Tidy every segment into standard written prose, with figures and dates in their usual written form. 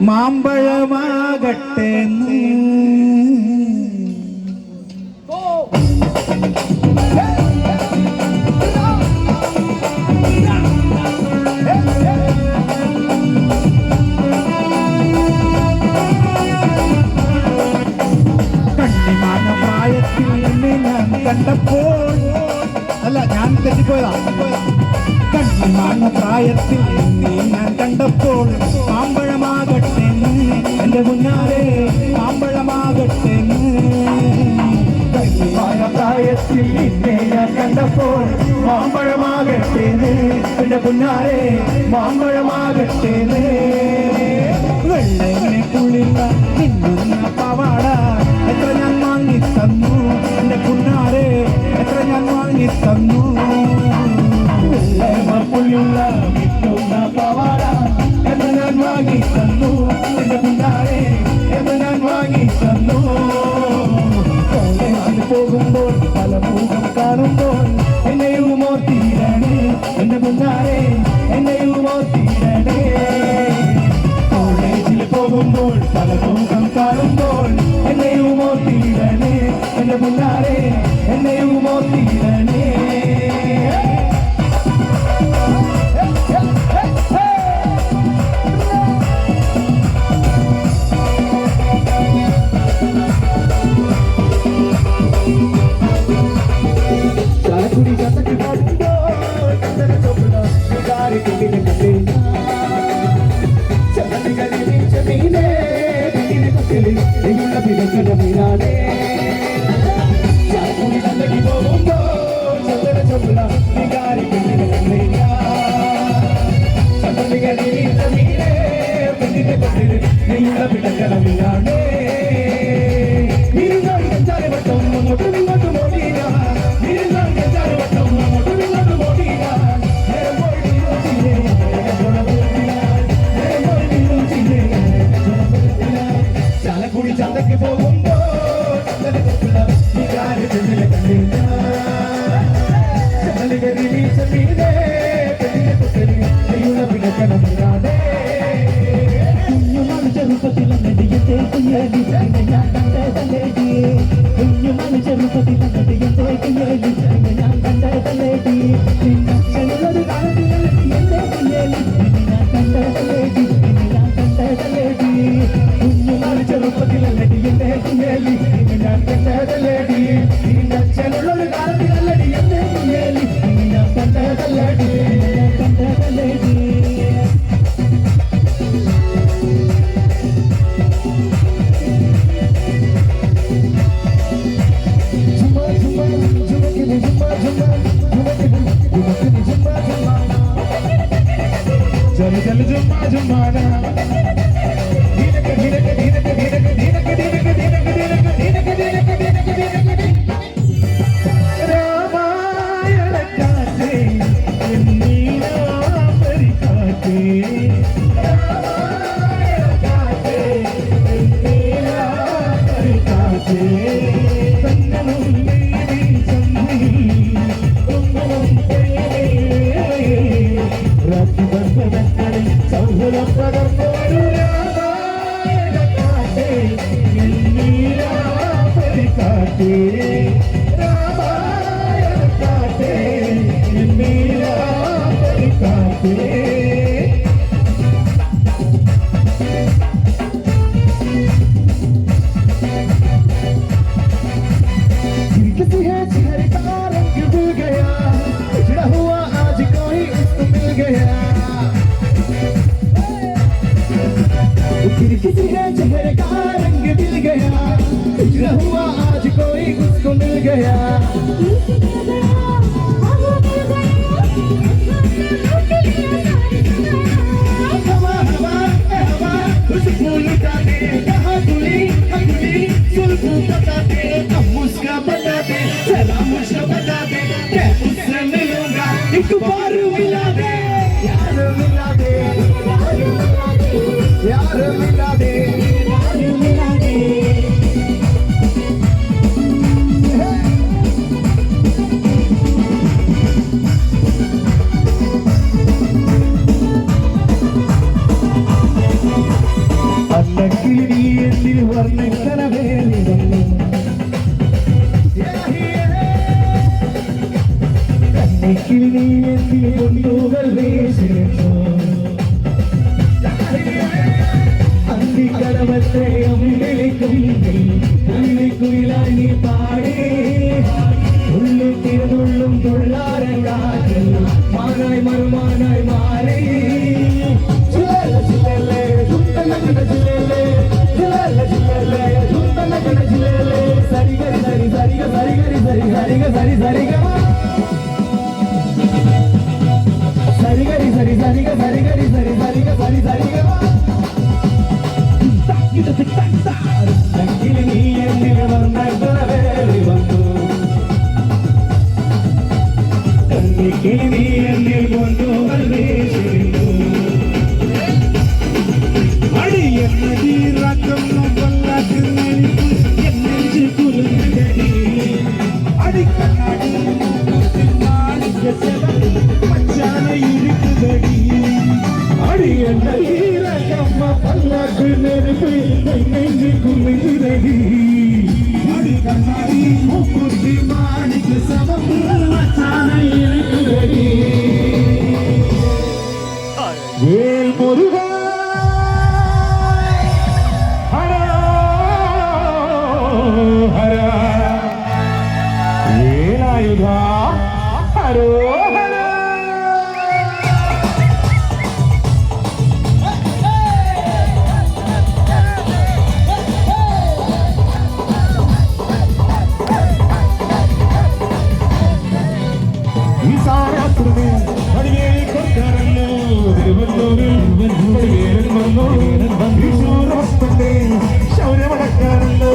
മാമ്പഴമാകട്ടെ കണ്ണിമാന പ്രായത്തിൽ നിന്നെ ഞാൻ കണ്ടപ്പോൾ അല്ല ഞാൻ തെറ്റിപ്പോയതാ കണ്ണിമാന പ്രായത്തിൽ നിന്നെ ഞാൻ കണ്ടപ്പോൾ മാമ്പഴമാകട്ടെ എന്റെ മുന്നാലെ മാമ്പഴമാകട്ടെ കണ്ണിമാന പ്രായത്തിൽ നിന്നെ ഞാൻ കണ്ടപ്പോൾ മാമ്പഴമാകട്ടെ എന്റെ മുന്നാലെ മാമ്പഴമാകട്ടെ വെള്ളെണ്ണക്കുള്ളില്ല നിന്നുന്ന പവാട എത്ര ഞാൻ വാങ്ങി തന്നു എന്റെ പുന്നാരെ എത്ര ഞാൻ വാങ്ങി തന്നു വെള്ളെണ്ണക്കുള്ളില്ല നിന്നുന്ന പവാട എത്ര ഞാൻ വാങ്ങി തന്നു എന്റെ പുന്നാരെ എത്ര ഞാൻ വാങ്ങി തന്നു കോളേജിൽ പോകുമ്പോൾ പല മുഖം കാണുമ്പോൾ എന്നെയും ഓർത്തിയിടണേ എന്റെ പുന്നാരെ എന്നെയും ഓർത്തിയിടണേ പോകുമ്പോൾ പല മുഖം കാണുമ്പോൾ എന്നെയും ഓർത്തിയിടണേ എന്റെ മുന്നാരെ എന്നെയും ഓർത്തിയിടണേ ചാലക്കുടി ചത്തക്ക് പാടുമ്പോൾ ചന്ദന ചോപ്പുള്ള വികാരി കുട്ടിനെ കണ്ടേ ചന്തക്ക് പോകുമ്പോ चल जुम्मा जुम्माना रामायण काटे नीला परिकाटे रामायण काटे नीला परिकाटे किसी है चेहरे का रंग मिल गया हिजरा हुआ आज कोई उसको मिल गया हवा हवा हवा खुशबू लुटा दे कहाँ गुली अगली सुल्फू बता दे अब मुस्का बता दे जरा मुझको बता दे मैं उससे मिलूंगा एक बार मिला दे यार मिला दे यार मिला दे यार मिला दे വർണ്ണക്കരവേലി വന്നു കണ്ണിക്കിൽ നീ എന്തി കൊണ്ടുകൾ വീശിച്ചു അന്തിക്കടവത്തെ അമ്പിളിക്കും കുയിലായി പാടി ഉള്ളിൽ തിരുന്നുള്ളും തൊള്ളാരം കാറ്റിൽ മാനായി മറുമാനായി മാറി സരിഗരി സരി സരിഗ സരിഗരി സരി സരിഗ സരി സരിഗ സരിഗരി സരി സരിഗ സരിഗരി സരി സരിഗ സരി സരിഗ നീ എന്നിൽ വർണ്ണക്കരവേലി വന്നു കണ്ണിക്കിൽ നീ എന്നിൽ കൊണ്ടുകൾ വീശിച്ചു അടിയെന്നീറക്കുന്നു കൊല്ലാക്ക് നെരിപ്പ് എന്നെഞ്ചു കുലുങ്ങടി അടിക്കണ്ണാടി മച്ചാന ഇരിക്കുകടി അടിയെന്നീറക്കമ്മ കൊല്ലാക്ക് നെരിപ്പ് എന്നെഞ്ചു കുലുങ്ങടി അടിക്കണ്ണാടി മുക്കുത്തി മാണിക്ക് സമം മച്ചാന ഇരിക്കുകടി വേൽ മുരുക ശൗര്യമടക്കാറല്ലോ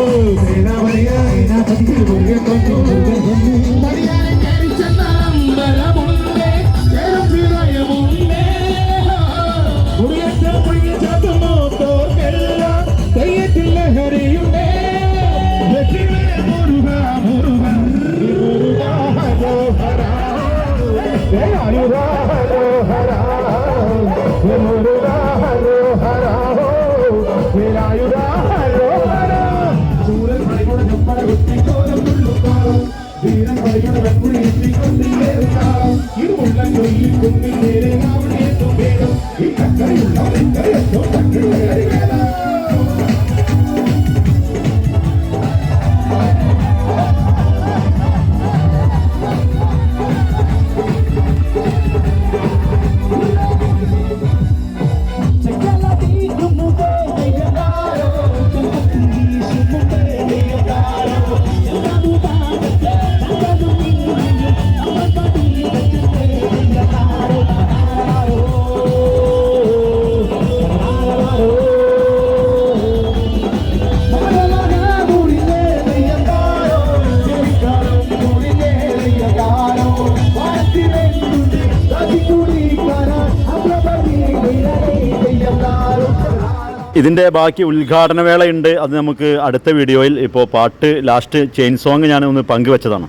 ഇതിൻ്റെ ബാക്കി ഉദ്ഘാടന വേളയുണ്ട്. അത് നമുക്ക് അടുത്ത വീഡിയോയിൽ. ഇപ്പോൾ പാട്ട് ലാസ്റ്റ് ചെയിൻ സോങ് ഞാൻ ഒന്ന് പങ്കുവെച്ചതാണ്.